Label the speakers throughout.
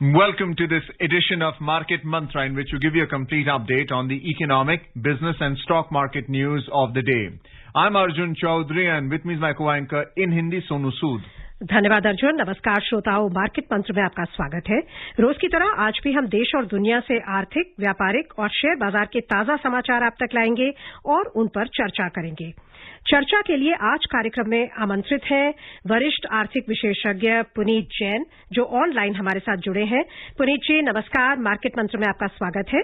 Speaker 1: Welcome to this edition of Market Mantra, in which we give you a complete update on the economic, business and stock market news of the day. I'm Arjun Chaudhary and with me is my co-anchor in Hindi, Sonu Sood.
Speaker 2: धन्यवाद अर्जुन। नमस्कार श्रोताओं, market मंत्र में आपका स्वागत है। रोज की तरह आज भी हम देश और दुनिया से आर्थिक, व्यापारिक और शेयर बाजार के ताजा समाचार आप तक लाएंगे और उन पर चर्चा करेंगे। चर्चा के लिए आज कार्यक्रम में आमंत्रित हैं वरिष्ठ आर्थिक विशेषज्ञ पुनीत जैन, जो ऑनलाइन हमारे साथ जुड़े हैं। पुनीत जी नमस्कार, मार्केट मंत्र में आपका स्वागत है।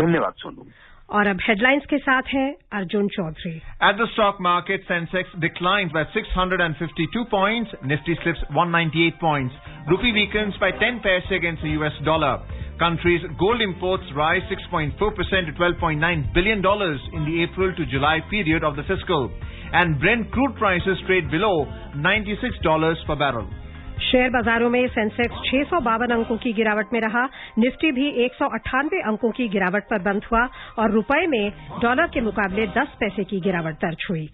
Speaker 3: धन्यवाद सोनू।
Speaker 2: और अब हेडलाइंस के साथ हैं Arjun Chaudhary.
Speaker 1: At the stock market, Sensex declines by 652 points, Nifty slips 198 points, Rupee weakens by 10 paise against the US dollar. Country's gold imports rise 6.4% to $12.9 billion in the April to July period of the fiscal, and Brent crude prices trade below $96 per barrel.
Speaker 2: Share बाजारों में Sensex 652 अंकों की गिरावट में रहा। Nifty भी 198 अंकों की गिरावट पर बंद हुआ और रुपए में डॉलर के मुकाबले 10 पैसे की गिरावट दर्ज हुई।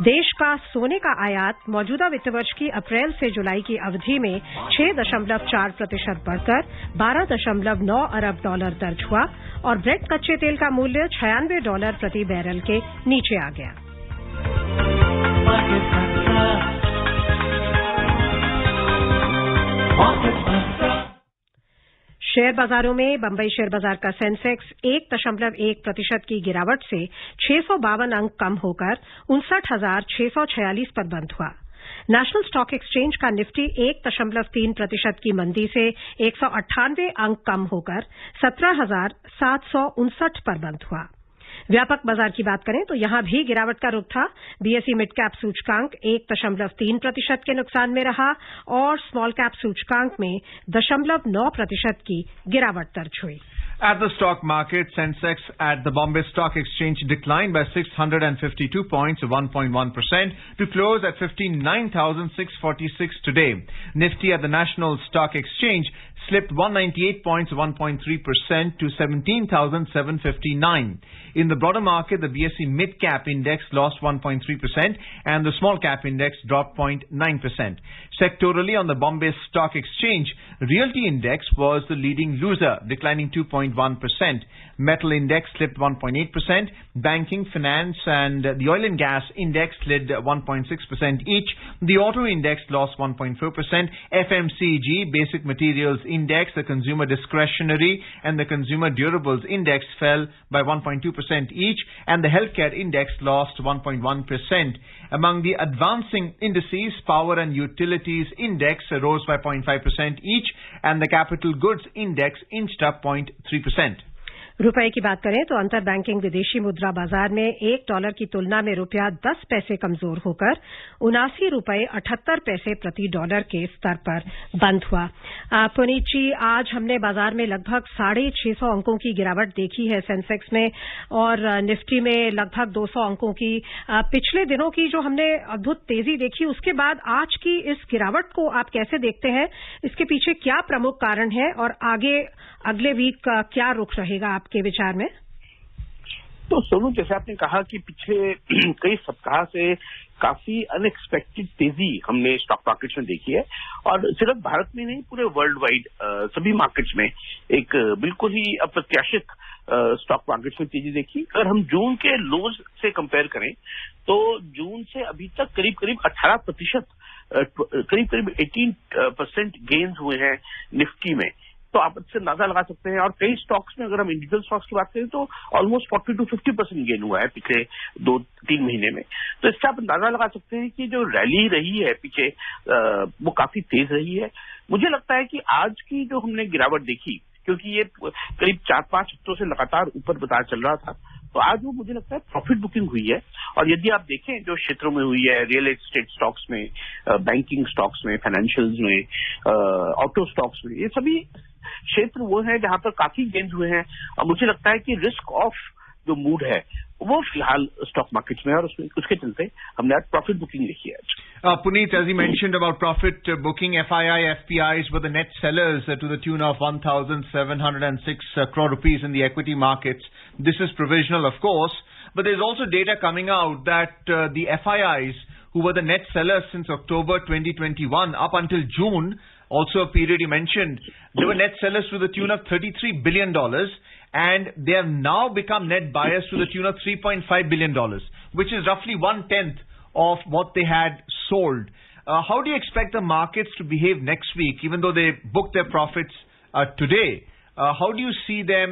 Speaker 2: देश का सोने का आयात मौजूदा वित्त वर्ष की अप्रैल से जुलाई की अवधि में 6.4% बढ़कर $12.9 अरब दर्ज हुआ और ब्रेंट कच्चे तेल का मूल्य $96 प्रति बैरल के नीचे आ गया। शेयर बाजारों में बंबई शेयर बाजार का सेंसेक्स 1.1% की गिरावट से 652 अंक कम होकर 59,646 पर बंद हुआ। नेशनल स्टॉक एक्सचेंज का निफ्टी 1.3% की मंदी से 198 अंक कम होकर 17,759 पर बंद हुआ। व्यापक बाजार की बात करें तो यहां भी गिरावट का रुख था। बीएसई मिड कैप सूचकांक 1.3% के नुकसान में रहा और स्मॉल कैप सूचकांक में 0.9% की गिरावट दर्ज हुई।
Speaker 1: At the stock market, Sensex at the Bombay Stock Exchange declined by 652 points, 1.1%, to close at 59,646 today. Nifty at the National Stock Exchange slipped 198 points, 1.3% to 17,759. In the broader market, the BSE Mid Cap Index lost 1.3% and the Small Cap Index dropped 0.9%. Sectorally, on the Bombay Stock Exchange, Realty Index was the leading loser, declining 2.1%. Metal Index slipped 1.8%. Banking, Finance and the Oil and Gas Index slid 1.6% each. The Auto Index lost 1.4%. FMCG, Basic Materials Index, the Consumer Discretionary and the Consumer Durables Index fell by 1.2% each, and the Healthcare Index lost 1.1%. Among the advancing indices, Power and Utilities Index rose by 0.5% each, and the Capital Goods Index inched up 0.3%.
Speaker 2: रुपए की बात करें तो अंतर banking विदेशी मुद्रा बाजार में $1 की तुलना में रुपया 10 पैसे कमजोर होकर $79.78 प्रति डॉलर के स्तर पर बंद हुआ। पुनीत जी, आज हमने बाजार में लगभग 650 अंकों की गिरावट देखी है सेंसेक्स में और निफ्टी में लगभग 200 अंकों की। पिछले दिनों की जो हमने अद्भुत तेजी देखी, उसके बाद आज की इस गिरावट को आप कैसे देखते हैं? इसके पीछे क्या प्रमुख कारण है और आगे अगले वीक का क्या रुख रहेगा आपके विचार में?
Speaker 3: तो सोनू, जैसे आपने कहा कि पिछले कई सप्ताह से काफी अनएक्सपेक्टेड तेजी हमने स्टॉक मार्केट्स में देखी है और सिर्फ भारत में नहीं, पूरे वर्ल्ड वाइड सभी मार्केट्स में एक बिल्कुल ही अप्रत्याशित स्टॉक मार्केट्स में तेजी देखी। अगर हम जून के लोज से कंपेयर करें तो जून से अभी तक करीब 18%, करीब 18% गेन्स हुए हैं निफ्टी में। तो आप इससे अंदाजा लगा सकते हैं। और कई स्टॉक्स में, अगर हम इंडिविजुअल स्टॉक्स की बात करें तो ऑलमोस्ट 40 to 50% गेन हुआ है पिछले 2-3 महीने में। तो इससे आप अंदाजा लगा सकते हैं कि जो रैली रही है पीछे वो काफी तेज रही है। मुझे लगता है कि आज की जो हमने गिरावट देखी, क्योंकि ये करीब 4-5 हफ्तों से लगातार ऊपर बाजार चल रहा था, तो आज वो मुझे लगता है प्रॉफिट बुकिंग हुई है। और यदि आप देखें जो क्षेत्रों में हुई है, रियल एस्टेट स्टॉक्स में, बैंकिंग स्टॉक्स में, फाइनेंशियल्स में, ऑटो स्टॉक्स में, ये सभी क्षेत्र वो है जहां पर काफी गेन्स हुए हैं। और मुझे लगता है कि रिस्क ऑफ जो मूड है वो फिलहाल स्टॉक मार्केट्स में, और उसके चलते हमने आज प्रॉफिट बुकिंग देखी है आज।
Speaker 1: Puneet, as you mentioned about profit booking, FII, FPIs were the net sellers to the tune of 1,706 crore rupees in the equity markets. This is provisional, of course, but there's also data coming out that the FIIs, who were the net sellers since October 2021 up until June, also a period you mentioned, they were net sellers to the tune of $33 billion, and they have now become net buyers to the tune of $3.5 billion, which is roughly 1/10 of what they had sold. How do you expect the markets to behave next week, even though they booked their profits today? How do you see them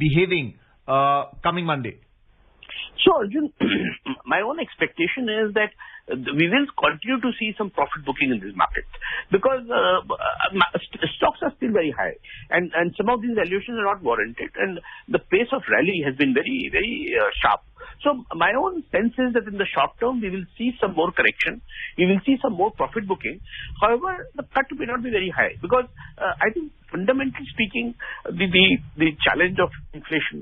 Speaker 1: behaving coming Monday?
Speaker 3: So, Arjun, my own expectation is that we will continue to see some profit booking in this market because stocks are still very high and some of these valuations are not warranted and the pace of rally has been very, very sharp. So my own sense is that in the short term, we will see some more correction. We will see some more profit booking. However, the cut may not be very high because I think fundamentally speaking, the challenge of inflation,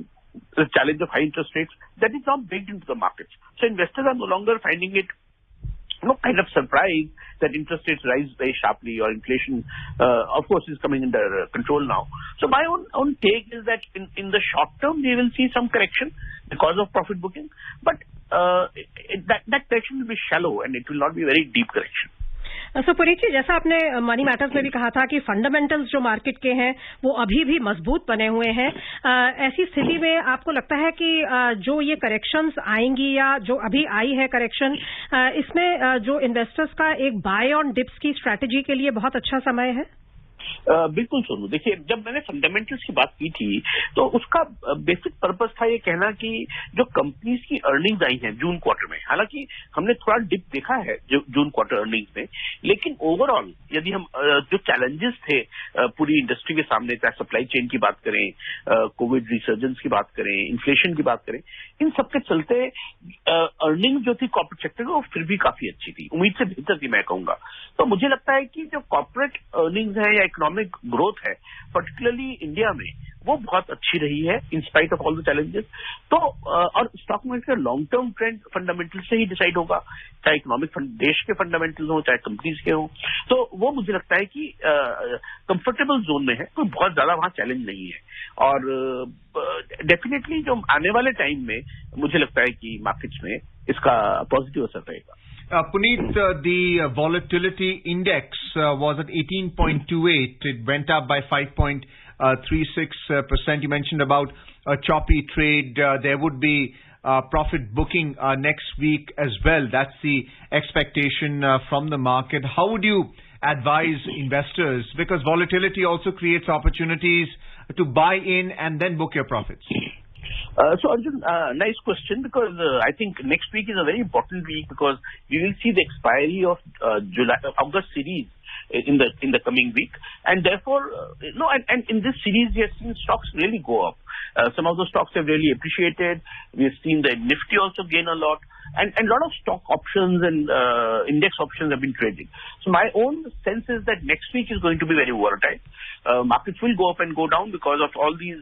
Speaker 3: the challenge of high interest rates, that is not baked into the markets. So investors are no longer finding it kind of surprised that interest rates rise very sharply or inflation, of course, is coming under control now. So my own take is that in the short term, we will see some correction because of profit booking, but that correction will be shallow and it will not be very deep correction.
Speaker 2: सो पुनीत जी, जैसा आपने money matters में भी कहा था कि fundamentals जो market के हैं वो अभी भी मजबूत बने हुए हैं, ऐसी स्थिति में आपको लगता है कि जो ये करेक्शंस आएंगी या जो अभी आई है करेक्शन, इसमें जो इन्वेस्टर्स का एक बाय ऑन डिप्स की स्ट्रैटेजी के लिए बहुत अच्छा समय है?
Speaker 3: बिल्कुल सोनू, देखिए जब मैंने फंडामेंटल्स की बात की थी तो उसका बेसिक पर्पस था ये कहना कि जो कंपनीज की अर्निंग्स आई हैं जून क्वार्टर में, हालांकि हमने थोड़ा डिप देखा है जून क्वार्टर अर्निंग्स में, लेकिन ओवरऑल यदि हम जो चैलेंजेस थे पूरी इंडस्ट्री के सामने, चाहे सप्लाई चेन की बात करें, कोविड रिसर्जेंस की बात करें, इन्फ्लेशन की बात करें, इन सबके चलते अर्निंग जो थी कॉर्पोरेट सेक्टर में वो फिर भी काफी अच्छी थी, उम्मीद से बेहतर थी मैं कहूंगा। तो मुझे लगता है कि जो कॉर्पोरेट अर्निंग्स है या इकोनॉमिक ग्रोथ है पर्टिकुलरली इंडिया में, वो बहुत अच्छी रही है in spite of all the challenges. तो और स्टॉक मार्केट का लॉन्ग टर्म ट्रेंड फंडामेंटल से ही डिसाइड होगा, चाहे इकोनॉमिक देश के फंडामेंटल्स हो चाहे कंपनीज के हो, तो वो मुझे लगता है कि कंफर्टेबल जोन में है, कोई बहुत ज्यादा वहां चैलेंज नहीं है। और डेफिनेटली जो आने वाले टाइम में मुझे लगता है कि मार्केट्स में इसका पॉजिटिव असर रहेगा।
Speaker 1: Puneet, the volatility index was at 18.28. It went up by 5.36%. You mentioned about a choppy trade. There would be profit booking next week as well. That's the expectation from the market. How would you advise investors? Because volatility also creates opportunities to buy in and then book your profits.
Speaker 3: So Arjun, nice question, because I think next week is a very important week because we will see the expiry of August series in the coming week, and therefore and in this series we have seen stocks really go up. Some of the stocks have really appreciated. We have seen the Nifty also gain a lot, and a lot of stock options and index options have been trading. So my own sense is that next week is going to be very volatile. Markets will go up and go down because of all these.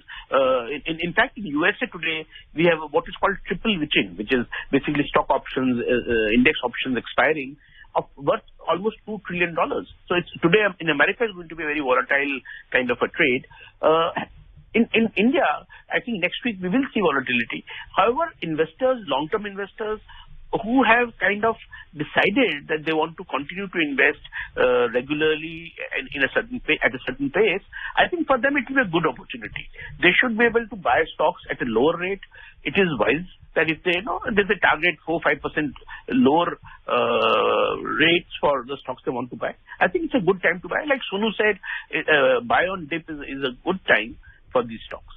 Speaker 3: In fact, in USA today, we have what is called triple witching, which is basically stock options, index options expiring of worth almost $2 trillion. So it's today in America is going to be a very volatile kind of a trade. In India, I think next week we will see volatility. However, investors, long-term investors, who have kind of decided that they want to continue to invest regularly and at a certain pace, I think for them it will be a good opportunity. They should be able to buy stocks at a lower rate. It is wise that if they there's a target 4-5% lower rates for the stocks they want to buy, I think it's a good time to buy. Like Sonu said, buy on dip is a good time for these stocks.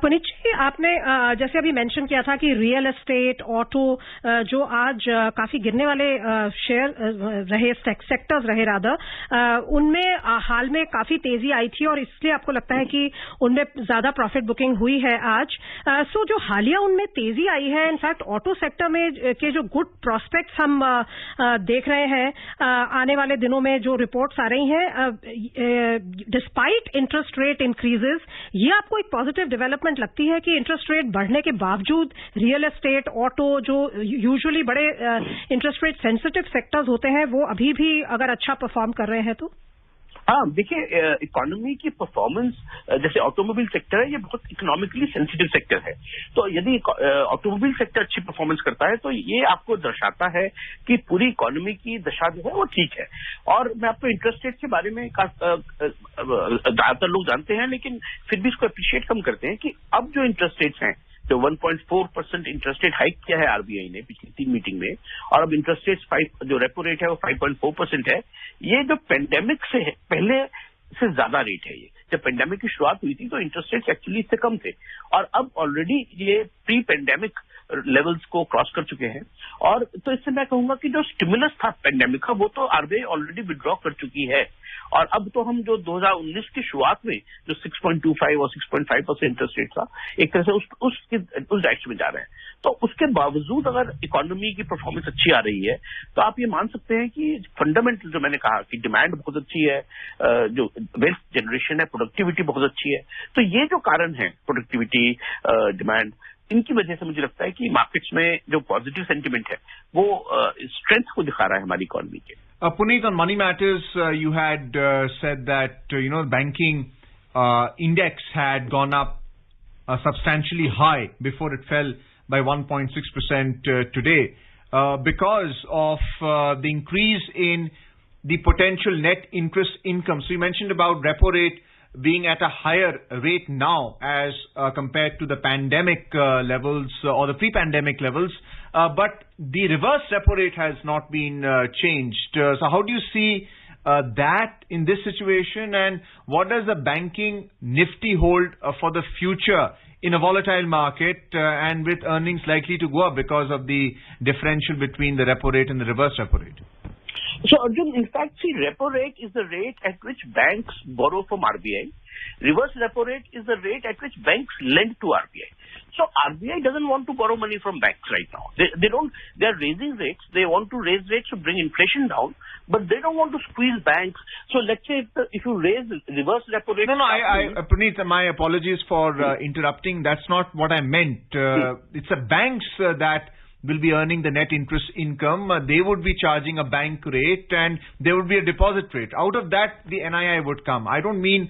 Speaker 2: Puneet जी, आपने जैसे अभी mention किया था कि real estate, auto जो आज काफी गिरने वाले शेयर रहे, सेक्टर्स रहे रादर, उनमें हाल में काफी तेजी आई थी और इसलिए आपको लगता है कि उनमें ज्यादा प्रॉफिट बुकिंग हुई है आज। सो जो हालिया उनमें तेजी आई है, इनफैक्ट ऑटो सेक्टर में के जो गुड प्रोस्पेक्ट्स हम देख रहे हैं आने वाले दिनों में, जो रिपोर्ट्स आ रही हैं, डिस्पाइट इंटरेस्ट रेट इंक्रीजेस, ये आपको एक पॉजिटिव डेवलपमेंट लगती है कि इंटरेस्ट रेट बढ़ने के बावजूद रियल एस्टेट, ऑटो जो यूजुअली बड़े इंटरेस्ट रेट सेंसिटिव सेक्टर्स होते हैं, वो अभी भी अगर अच्छा परफॉर्म कर रहे हैं तो?
Speaker 3: हाँ, देखिए इकोनॉमी की परफॉर्मेंस जैसे ऑटोमोबाइल सेक्टर है, ये बहुत इकोनॉमिकली सेंसिटिव सेक्टर है। तो यदि ऑटोमोबाइल सेक्टर अच्छी परफॉर्मेंस करता है तो ये आपको दर्शाता है कि पूरी इकोनॉमी की दशा जो है वो ठीक है। और मैं आपको इंटरेस्ट रेट के बारे में ज्यादातर लोग जानते हैं, लेकिन फिर भी इसको अप्रिशिएट कम करते हैं कि अब जो इंटरेस्ट रेट्स हैं, जो 1.4% इंटरेस्ट रेट हाइक किया है आरबीआई ने पिछली 3 मीटिंग में, और अब इंटरेस्ट रेट जो रेपो रेट है वो 5.4% है। ये जो पेंडेमिक से है पहले से ज्यादा रेट है। ये जब पेंडेमिक की शुरुआत हुई थी तो इंटरेस्ट रेट एक्चुअली इससे कम थे, और अब ऑलरेडी ये प्री पेंडेमिक लेवल्स को क्रॉस कर चुके हैं। और तो इससे मैं कहूंगा कि जो स्टिमुलस था पेंडेमिक का वो तो आरबीआई ऑलरेडी विड्रॉ कर चुकी है, और अब तो हम जो 2019 की शुरुआत में जो 6.25 और 6.5% इंटरेस्ट रेट था, एक तरह से उस डायरेक्शन में जा रहे हैं। तो उसके बावजूद अगर इकोनॉमी की परफॉर्मेंस अच्छी आ रही है तो आप ये मान सकते हैं कि फंडामेंटल जो मैंने कहा कि डिमांड बहुत अच्छी है, जो वेल्थ जनरेशन है, प्रोडक्टिविटी बहुत अच्छी है। तो ये जो कारण है प्रोडक्टिविटी, डिमांड, इनकी वजह से मुझे लगता है कि मार्केट्स में जो पॉजिटिव सेंटिमेंट है वो स्ट्रेंथ को दिखा रहा है हमारी इकोनॉमी के।
Speaker 1: Puneet, on Money Matters, you had said that, banking index had gone up substantially high before it fell by 1.6% today because of the increase in the potential net interest income. So you mentioned about repo rate being at a higher rate now as compared to the pandemic levels or the pre-pandemic levels, but the reverse repo rate has not been changed. So how do you see that in this situation, and what does the banking Nifty hold for the future in a volatile market and with earnings likely to go up because of the differential between the repo rate and the reverse repo rate?
Speaker 3: So, Arjun, in fact, see, repo rate is the rate at which banks borrow from RBI. Reverse repo rate is the rate at which banks lend to RBI. So, RBI doesn't want to borrow money from banks right now. They are raising rates. They want to raise rates to bring inflation down, but they don't want to squeeze banks. So, let's say if you raise reverse repo rate...
Speaker 1: No, Puneet, my apologies for interrupting. That's not what I meant. It's the banks that will be earning the net interest income. They would be charging a bank rate and there would be a deposit rate. Out of that, the NII would come. I don't mean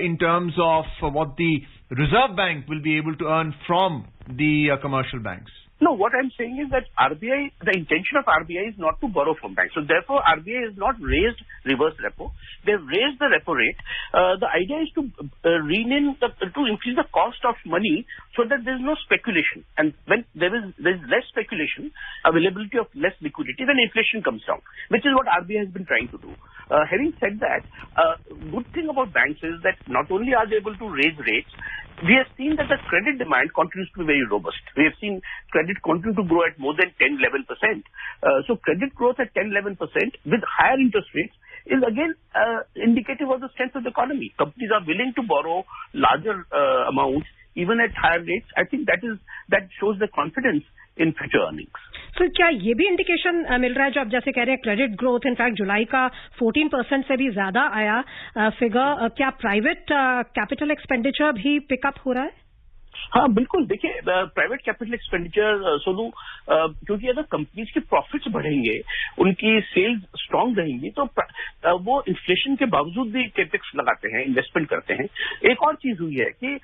Speaker 1: in terms of what the Reserve Bank will be able to earn from the commercial banks.
Speaker 3: No, what I'm saying is that the intention of RBI is not to borrow from banks. So therefore, RBI has not raised reverse repo. They've raised the repo rate. The idea is to to increase the cost of money so that there's no speculation. And when there's less speculation, availability of less liquidity, then inflation comes down, which is what RBI has been trying to do. Having said that, good thing about banks is that not only are they able to raise rates, we have seen that the credit demand continues to be very robust. We have seen credit continue to grow at more than 10-11%. So credit growth at 10-11% with higher interest rates is again indicative of the strength of the economy. Companies are willing to borrow larger amounts even at higher rates. I think that shows the confidence in future earnings.
Speaker 2: तो क्या ये भी indication मिल रहा है जो आप जैसे कह रहे हैं क्रेडिट ग्रोथ इनफैक्ट जुलाई का 14% से भी ज्यादा आया फिगर, क्या प्राइवेट कैपिटल एक्सपेंडिचर भी पिकअप हो रहा है?
Speaker 3: हाँ, बिल्कुल। देखिए, प्राइवेट कैपिटल एक्सपेंडिचर सोनू, क्योंकि अगर कंपनीज के प्रॉफिट्स बढ़ेंगे, उनकी सेल्स स्ट्रांग रहेंगी, तो वो इन्फ्लेशन के बावजूद भी कैपेक्स लगाते हैं, इन्वेस्टमेंट करते हैं। एक और चीज हुई है कि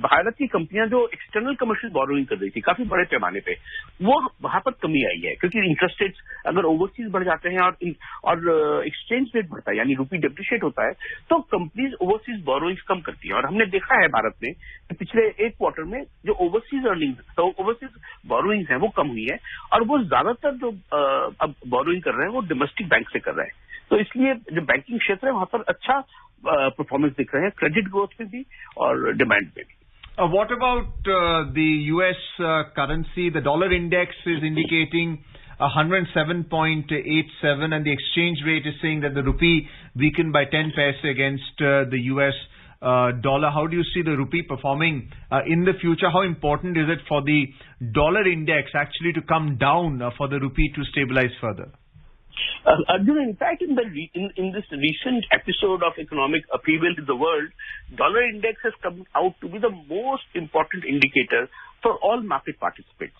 Speaker 3: भारत की कंपनियां जो एक्सटर्नल कमर्शियल बोरोइंग कर रही थी काफी बड़े पैमाने पे, वो वहां पर कमी आई है, क्योंकि इंटरेस्ट रेट्स अगर ओवरसीज बढ़ जाते हैं और एक्सचेंज रेट बढ़ता है, यानी रूपी डेप्रिशिएट होता है, तो कंपनीज ओवरसीज बोरोइंग्स कम करती है। और हमने देखा है भारत में कि पिछले एक क्वार्टर में जो ओवरसीज अर्निंग्स, ओवरसीज बोरोइंग्स हैं, वो कम हुई है, और वो ज्यादातर जो अब बोरोइंग कर रहे हैं वो डोमेस्टिक बैंक से कर रहे हैं। तो इसलिए जो बैंकिंग क्षेत्र है वहां पर अच्छा परफॉर्मेंस दिख रहे हैं, क्रेडिट ग्रोथ में भी और डिमांड में भी।
Speaker 1: What about the US currency? The dollar index is indicating 107.87 and the exchange rate is saying that the rupee weakened by 10 paise against the US dollar. How do you see the rupee performing in the future? How important is it for the dollar index actually to come down for the rupee to stabilize further?
Speaker 3: Arjun, in fact, in this recent episode of economic upheaval in the world, dollar index has come out to be the most important indicator for all market participants.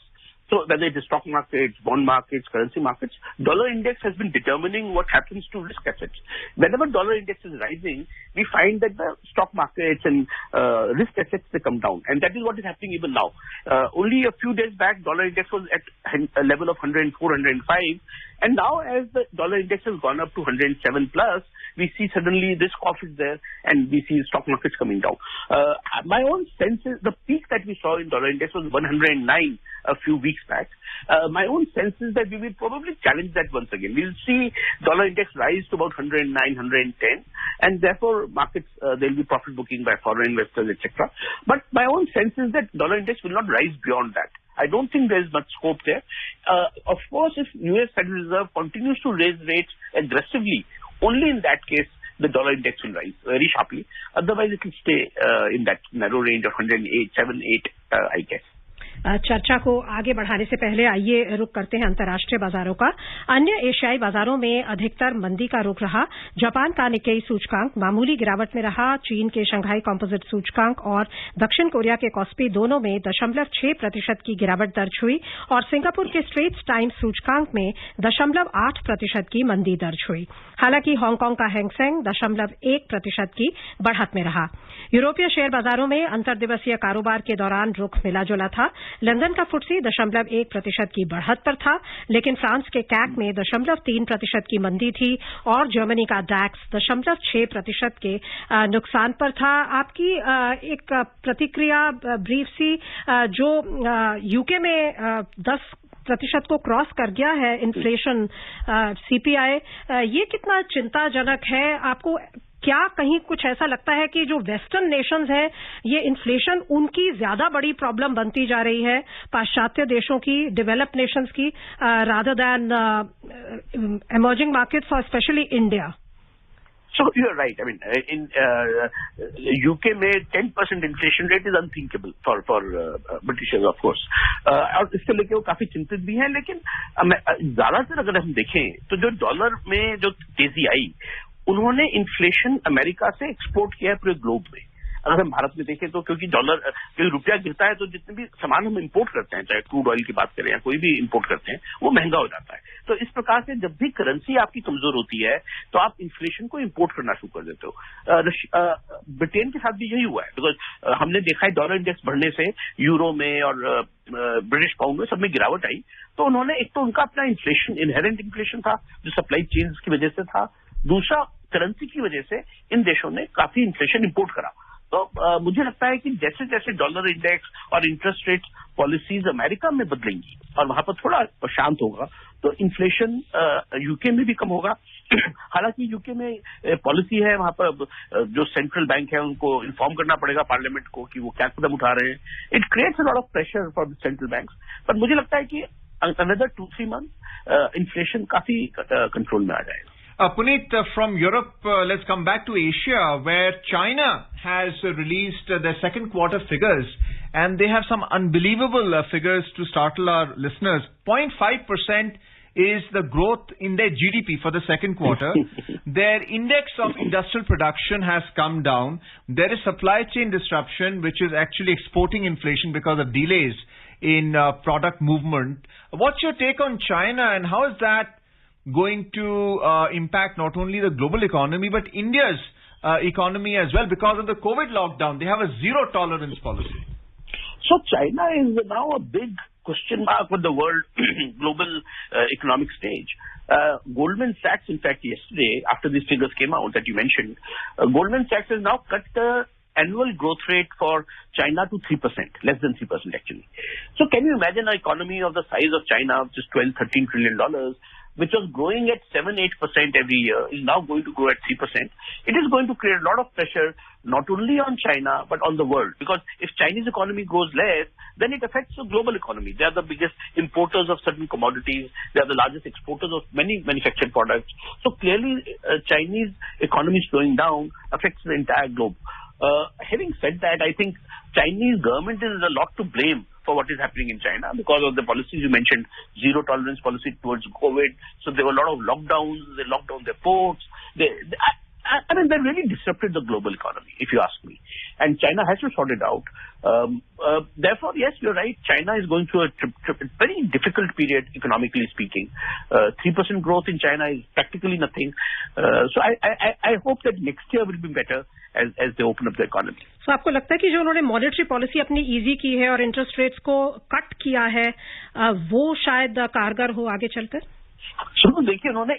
Speaker 3: So whether it is stock markets, bond markets, currency markets, dollar index has been determining what happens to risk assets. Whenever dollar index is rising, we find that the stock markets and risk assets, they come down. And that is what is happening even now. Only a few days back, dollar index was at a level of 104, 105. And now as the dollar index has gone up to 107 plus, we see suddenly risk off is there and we see stock markets coming down. My own sense is the peak that we saw in dollar index was 109 a few weeks back. My own sense is that we will probably challenge that once again. We will see dollar index rise to about 109, 110, and therefore markets, there will be profit booking by foreign investors, etc. But my own sense is that dollar index will not rise beyond that. I don't think there is much scope there. Of course, if US Federal Reserve continues to raise rates aggressively, only in that case the dollar index will rise very sharply. Otherwise, it will stay in that narrow range of 108, 7, 8, I guess.
Speaker 2: चर्चा को आगे बढ़ाने से पहले आइए रुक करते हैं अंतर्राष्ट्रीय बाजारों का। अन्य एशियाई बाजारों में अधिकतर मंदी का रुख रहा। जापान का निक्केई सूचकांक मामूली गिरावट में रहा। चीन के शंघाई कंपोजिट सूचकांक और दक्षिण कोरिया के कॉस्पी दोनों में 0.6% की गिरावट दर्ज हुई और सिंगापुर के स्ट्रेट्स टाइम्स सूचकांक में 0.8% की मंदी दर्ज हुई। हालांकि हांगकांग का हैंगसेंग 0.1% की बढ़त में रहा। यूरोपीय शेयर बाजारों में अंतर्दिवसीय कारोबार के दौरान रुख मिला जुला था। लंदन का फुटसी 0.1% की बढ़त पर था, लेकिन फ्रांस के कैक में 0.3% की मंदी थी और जर्मनी का डैक्स 0.6% के नुकसान पर था। आपकी एक प्रतिक्रिया ब्रीफ सी, जो यूके में 10% को क्रॉस कर गया है इन्फ्लेशन सीपीआई, ये कितना चिंताजनक है? आपको क्या कहीं कुछ ऐसा लगता है कि जो वेस्टर्न नेशंस हैं, ये इन्फ्लेशन उनकी ज्यादा बड़ी प्रॉब्लम बनती जा रही है पाश्चात्य देशों की, डेवलप्ड नेशंस की, रादर दैन इमर्जिंग मार्केट्स और specially India?
Speaker 3: So you're right. I mean, in UK में 10% inflation rate is unthinkable for Britishers, of course. और इसके लेके वो काफी चिंतित भी हैं, लेकिन ज्यादातर अगर हम देखें तो जो डॉलर में जो तेजी आई, उन्होंने इन्फ्लेशन अमेरिका से एक्सपोर्ट किया है पूरे ग्लोब में। अगर हम भारत में देखें तो क्योंकि रुपया गिरता है तो जितने भी सामान हम इंपोर्ट करते हैं, चाहे क्रूड ऑयल की बात करें या कोई भी इंपोर्ट करते हैं, वो महंगा हो जाता है। तो इस प्रकार से जब भी करेंसी आपकी कमजोर होती है तो आप इन्फ्लेशन को इंपोर्ट करना शुरू कर देते हो। ब्रिटेन के साथ भी यही हुआ है, बिकॉज हमने देखा है डॉलर इंडेक्स बढ़ने से यूरो में और ब्रिटिश पाउंड में सब में गिरावट आई। तो उन्होंने एक तो उनका अपना इन्फ्लेशन, इनहेरेंट इन्फ्लेशन था जो सप्लाई चेन्स की वजह से था, दूसरा करेंसी की वजह से इन देशों ने काफी इन्फ्लेशन इंपोर्ट करा। तो मुझे लगता है कि जैसे जैसे डॉलर इंडेक्स और इंटरेस्ट रेट पॉलिसीज अमेरिका में बदलेंगी और वहां पर थोड़ा शांत होगा तो इन्फ्लेशन यूके में भी कम होगा। हालांकि यूके में पॉलिसी है, वहां पर जो सेंट्रल बैंक है उनको इन्फॉर्म करना पड़ेगा पार्लियामेंट को कि वो क्या कदम उठा रहे हैं। It creates a lot of pressure for the central banks, पर मुझे लगता है कि अनदर 2-3 मंथ इन्फ्लेशन काफी कंट्रोल में आ जाएगा।
Speaker 1: Puneet, from Europe, let's come back to Asia, where China has released their second quarter figures, and they have some unbelievable figures to startle our listeners. 0.5% is the growth in their GDP for the second quarter. Their index of industrial production has come down. There is supply chain disruption, which is actually exporting inflation because of delays in product movement. What's your take on China, and how is that going to impact not only the global economy but India's economy as well because of the COVID lockdown? They have a zero tolerance policy.
Speaker 3: So China is now a big question mark on the world global economic stage. Goldman Sachs, in fact, yesterday, after these figures came out that you mentioned, Goldman Sachs has now cut the annual growth rate for China to 3%, less than 3% actually. So can you imagine an economy of the size of China, which is $12-13 trillion, which was growing at 7-8% every year, is now going to grow at 3%. It is going to create a lot of pressure not only on China but on the world, because if Chinese economy grows less, then it affects the global economy. They are the biggest importers of certain commodities. They are the largest exporters of many manufactured products. So clearly, Chinese economy slowing down affects the entire globe. Having said that, I think Chinese government is a lot to blame for what is happening in China because of the policies you mentioned, zero tolerance policy towards COVID. So there were a lot of lockdowns. They locked down their ports. I mean, they really disrupted the global economy, if you ask me. And China has to sort it out. Therefore, yes, you're right. China is going through a very difficult period, economically speaking. 3% growth in China is practically nothing. So I hope that next year will be better as they open up the economy.
Speaker 2: So आपको लगता है कि जो उन्होंने monetary policy अपनी easy की है और इंटरेस्ट रेट्स को कट किया है, वो शायद कारगर हो आगे चलकर?
Speaker 3: सुनो, देखिए, उन्होंने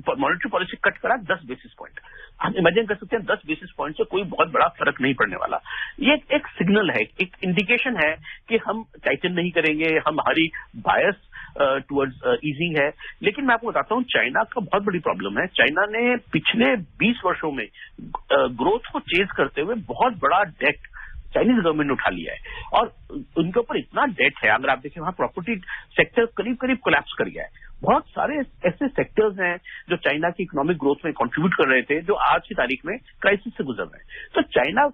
Speaker 3: मॉनेटरी पॉलिसी कट करा 10 बेसिस पॉइंट. हम इमेजिन कर सकते हैं 10 बेसिस पॉइंट से कोई बहुत बड़ा फर्क नहीं पड़ने वाला. ये एक सिग्नल है, एक इंडिकेशन है कि हम टाइटन नहीं करेंगे, हमारी बायस टुवर्ड्स ईजिंग है. लेकिन मैं आपको बताता हूँ, चाइना का बहुत बड़ी प्रॉब्लम है. चाइना ने पिछले 20 वर्षों में ग्रोथ को चेज करते हुए बहुत बड़ा डेट चाइनीज गवर्नमेंट ने उठा लिया है, और उनके ऊपर इतना डेट है. अगर आप देखें, वहां प्रॉपर्टी सेक्टर करीब करीब कोलैप्स कर गया है. बहुत सारे ऐसे सेक्टर्स हैं जो चाइना की इकोनॉमिक ग्रोथ में कंट्रीब्यूट कर रहे थे, जो आज की तारीख में क्राइसिस से गुजर रहे हैं. तो चाइना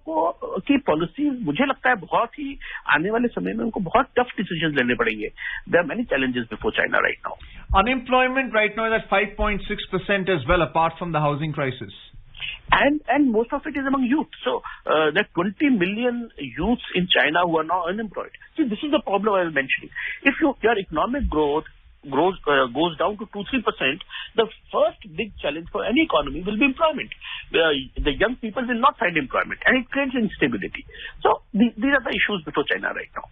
Speaker 3: की पॉलिसी, मुझे लगता है, बहुत ही आने वाले समय में उनको बहुत टफ डिसीजन लेने पड़ेंगे. There are many challenges before China right now.
Speaker 1: Unemployment right now is at 5.6% as well, apart from the housing crisis.
Speaker 3: And most of it is among youth. So there are 20 million youths in China who are now unemployed. See, this is the problem I was mentioning. If your economic growth goes down to 2-3%, the first big challenge for any economy will be employment. The young people will not find employment, and it creates instability. So these are the issues before China right now.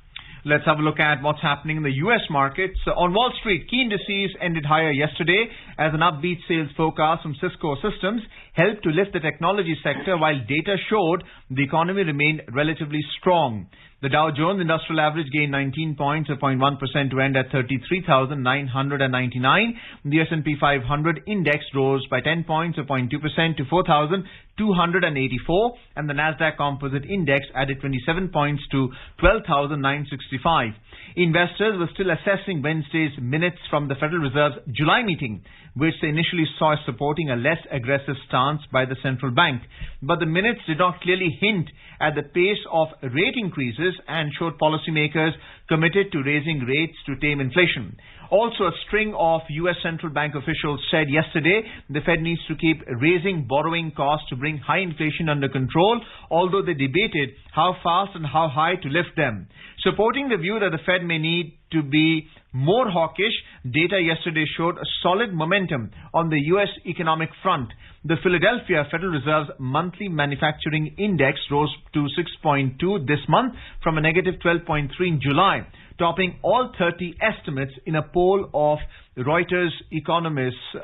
Speaker 1: Let's have a look at what's happening in the U.S. markets. On Wall Street, key indices ended higher yesterday as an upbeat sales forecast from Cisco Systems helped to lift the technology sector, while data showed the economy remained relatively strong. The Dow Jones Industrial Average gained 19 points, 0.1% to end at 33,999. The S&P 500 index rose by 10 points, 0.2% to 4,284. And the Nasdaq Composite Index added 27 points to 12,965. Investors were still assessing Wednesday's minutes from the Federal Reserve's July meeting, which they initially saw as supporting a less aggressive stance by the central bank. But the minutes did not clearly hint at the pace of rate increases and showed policymakers committed to raising rates to tame inflation. Also, a string of U.S. central bank officials said yesterday the Fed needs to keep raising borrowing costs to bring high inflation under control, although they debated how fast and how high to lift them. Supporting the view that the Fed may need to be more hawkish, data yesterday showed a solid momentum on the U.S. economic front. The Philadelphia Federal Reserve's monthly manufacturing index rose to 6.2 this month from a negative 12.3 in July, topping all 30 estimates in a poll of Reuters economists.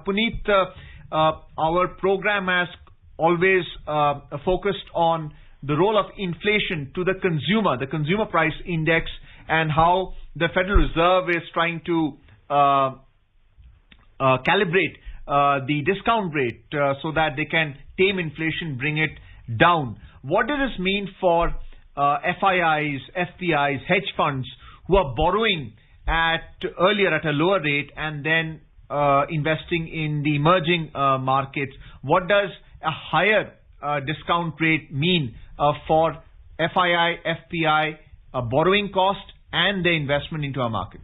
Speaker 1: Puneet, our program has always focused on the role of inflation to the consumer price index, and how the Federal Reserve is trying to calibrate the discount rate so that they can tame inflation, bring it down. What does this mean for FIIs, FPIs, hedge funds who are borrowing earlier at a lower rate and then investing in the emerging markets? What does a higher discount rate mean for FII, FPI borrowing cost and their investment into our markets?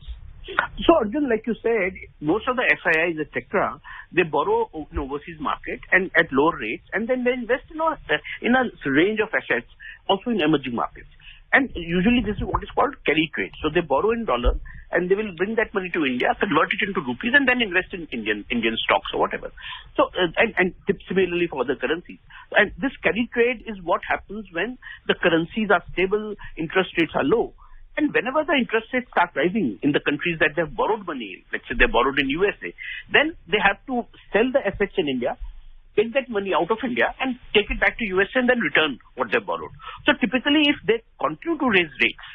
Speaker 3: So, Arjun, like you said, most of the FIIs, etc., they borrow in overseas market and at lower rates, and then they invest in a range of assets, also in emerging markets. And usually this is what is called carry trade. So they borrow in dollar and they will bring that money to India, convert it into rupees, and then invest in Indian stocks or whatever. So and similarly for other currencies. And this carry trade is what happens when the currencies are stable, interest rates are low. And whenever the interest rates start rising in the countries that they have borrowed money in, let's say they borrowed in USA, then they have to sell the assets in India, take that money out of India and take it back to USA and then return what they borrowed. So typically, if they continue to raise rates,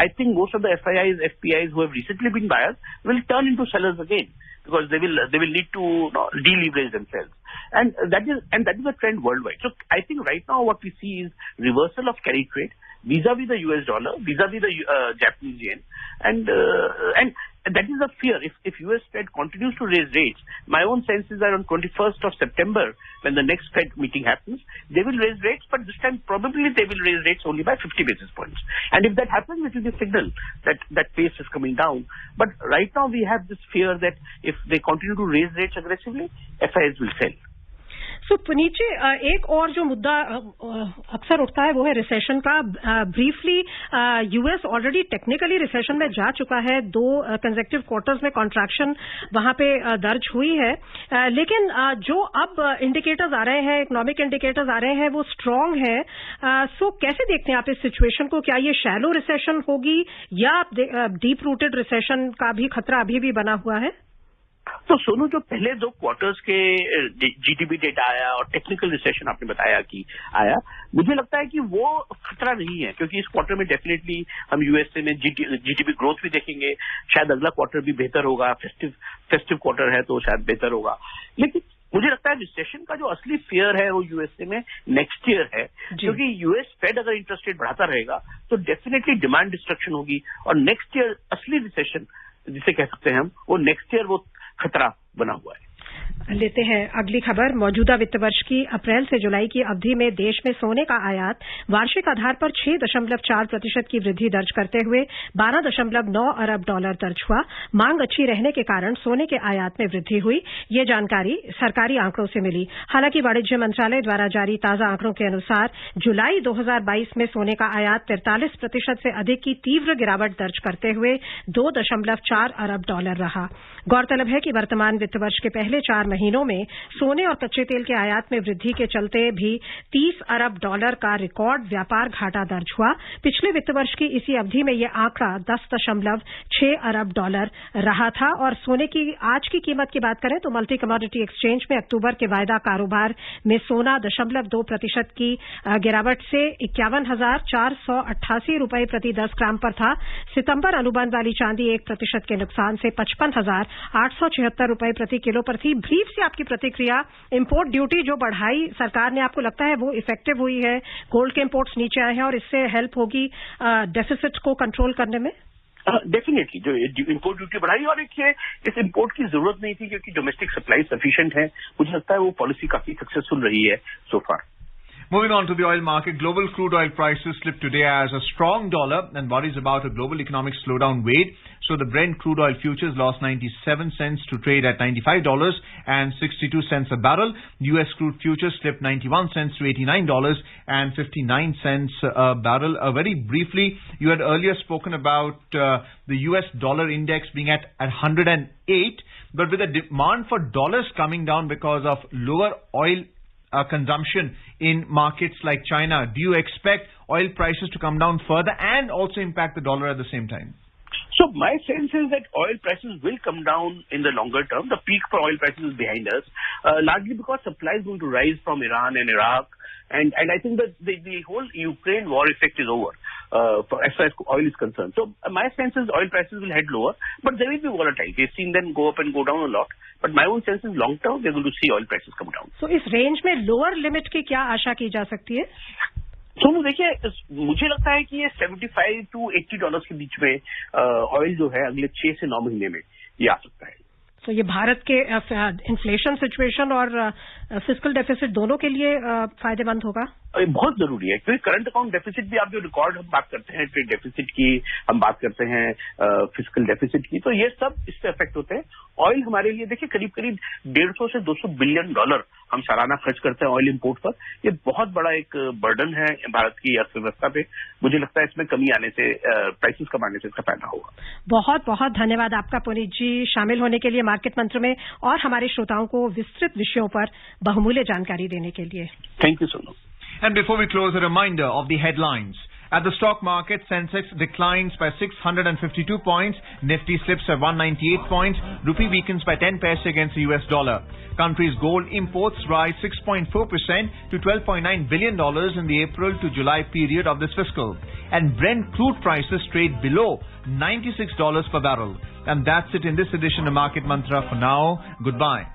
Speaker 3: I think most of the FIIs, FPIs who have recently been buyers will turn into sellers again, because they will need to deleverage themselves. And that is a trend worldwide. So I think right now what we see is reversal of carry trade vis-a-vis the US dollar, vis-a-vis the Japanese yen, and that is a fear. If US Fed continues to raise rates, my own sense is that on 21st of September, when the next Fed meeting happens, they will raise rates, but this time probably they will raise rates only by 50 basis points. And if that happens, it will be a signal that pace is coming down. But right now we have this fear that if they continue to raise rates aggressively, FIs will sell.
Speaker 2: सो पुनीत जी, एक और जो मुद्दा अक्सर उठता है वो है recession का। Briefly, US already technically recession में जा चुका है। 2 कंसेक्टिव क्वार्टर्स में कॉन्ट्रैक्शन वहां पे दर्ज हुई है, लेकिन जो अब इंडिकेटर्स आ रहे हैं, इकोनॉमिक इंडिकेटर्स आ रहे हैं, वो स्ट्रांग है। सो कैसे देखते हैं आप इस सिचुएशन को? क्या ये शैलो रिसेशन होगी या डीप रूटेड रिसेशन का भी खतरा अभी भी बना हुआ है?
Speaker 3: तो सोनू, जो पहले 2 क्वार्टर्स के जीडीपी डेटा आया और टेक्निकल रिसेशन आपने बताया कि आया, मुझे लगता है कि वो खतरा नहीं है, क्योंकि इस क्वार्टर में डेफिनेटली हम यूएसए में जीडीपी ग्रोथ भी देखेंगे। शायद अगला क्वार्टर भी बेहतर होगा, फेस्टिव क्वार्टर है तो शायद बेहतर होगा। लेकिन मुझे लगता है रिसेशन का जो असली फियर है वो यूएसए में नेक्स्ट ईयर है, क्योंकि यूएस फेड अगर इंटरेस्ट रेट बढ़ाता रहेगा तो डेफिनेटली डिमांड डिस्ट्रक्शन होगी, और नेक्स्ट ईयर असली रिसेशन जिसे कह सकते हैं हम, वो नेक्स्ट ईयर वो खतरा बना हुआ है।
Speaker 2: लेते हैं अगली खबर। मौजूदा वित्त वर्ष की अप्रैल से जुलाई की अवधि में देश में सोने का आयात वार्षिक आधार पर 6.4% की वृद्धि दर्ज करते हुए $12.9 अरब दर्ज हुआ। मांग अच्छी रहने के कारण सोने के आयात में वृद्धि हुई। ये जानकारी सरकारी आंकड़ों से मिली। हालांकि वाणिज्य मंत्रालय द्वारा जारी ताजा आंकड़ों के अनुसार जुलाई 2022 में सोने का आयात 43% से अधिक की तीव्र गिरावट दर्ज करते हुए $2.4 अरब रहा। गौरतलब है कि वर्तमान वित्त वर्ष के पहले 4 महीनों में सोने और कच्चे तेल के आयात में वृद्धि के चलते भी $30 अरब का रिकॉर्ड व्यापार घाटा दर्ज हुआ। पिछले वित्त वर्ष की इसी अवधि में यह आंकड़ा $10.6 अरब रहा था। और सोने की आज की कीमत की बात करें तो मल्टी कमोडिटी एक्सचेंज में अक्टूबर के वायदा कारोबार में सोना 0.2% की गिरावट से 51,488 रुपए प्रति 10 ग्राम पर था। सितंबर अनुबंध वाली चांदी 1% के नुकसान से 55,876 रुपए प्रति किलो पर थी। ब्रीफ से आपकी प्रतिक्रिया, इंपोर्ट ड्यूटी जो बढ़ाई सरकार ने, आपको लगता है वो इफेक्टिव हुई है? गोल्ड के इंपोर्ट्स नीचे आए हैं और इससे हेल्प होगी डेफिसिट को कंट्रोल करने में?
Speaker 3: डेफिनेटली जो इंपोर्ट ड्यूटी बढ़ाई, और इस इंपोर्ट की जरूरत नहीं थी क्योंकि डोमेस्टिक सप्लाई सफिशिएंट है। मुझे लगता है वो पॉलिसी काफी सक्सेसफुल रही है सो फार।
Speaker 1: Moving on to the oil market, global crude oil prices slipped today as a strong dollar and worries about a global economic slowdown weighed. So the Brent crude oil futures lost 97 cents to trade at $95.62 a barrel. US crude futures slipped 91 cents to $89.59 a barrel. Very briefly, you had earlier spoken about the US dollar index being at 108, but with the demand for dollars coming down because of lower oil consumption in markets like China, do you expect oil prices to come down further and also impact the dollar at the same time?
Speaker 3: So my sense is that oil prices will come down in the longer term. The peak for oil prices is behind us, largely because supply is going to rise from Iran and Iraq, and I think that the whole Ukraine war effect is over as far as oil is concerned. So my sense is oil prices will head lower, but they will be volatile. We've seen them go up and go down a lot, but my own sense is long term we're going to see oil prices come down.
Speaker 2: So इस range में lower limit की क्या आशा की जा सकती है?
Speaker 3: सोनू, देखिए, मुझे लगता है कि ये $75 to $80 के बीच में ऑयल जो है अगले 6 से 9 महीने में ये आ सकता है।
Speaker 2: तो ये भारत के इन्फ्लेशन सिचुएशन और फिस्कल डेफिसिट दोनों के लिए फायदेमंद होगा?
Speaker 3: बहुत जरूरी है, क्योंकि करंट अकाउंट डेफिसिट भी, आप जो रिकॉर्ड हम बात करते हैं, ट्रेड डेफिसिट की हम बात करते हैं, फिस्कल डेफिसिट की, तो ये सब इससे अफेक्ट होते हैं। ऑयल हमारे लिए देखिए करीब 150 से 200 बिलियन डॉलर हम सालाना खर्च करते हैं ऑयल इंपोर्ट पर। ये बहुत बड़ा एक बर्डन है भारत की अर्थव्यवस्था पे। मुझे लगता है इसमें कमी आने से, प्राइसेस कम आने से इसका फायदा होगा।
Speaker 2: बहुत बहुत धन्यवाद आपका पुनीत जी, शामिल होने के लिए मार्केट मंत्र में और हमारे श्रोताओं को विस्तृत विषयों पर बहुमूल्य जानकारी देने के लिए।
Speaker 3: Thank you Sonu.
Speaker 1: And before we close, a reminder of the headlines. At the stock market, Sensex declines by 652 points, Nifty slips by 198 points, Rupee weakens by 10 paise against the US dollar. Country's gold imports rise 6.4% to $12.9 billion in the April to July period of this fiscal. And Brent crude prices trade below $96 per barrel. And that's it in this edition of Market Mantra for now. Goodbye.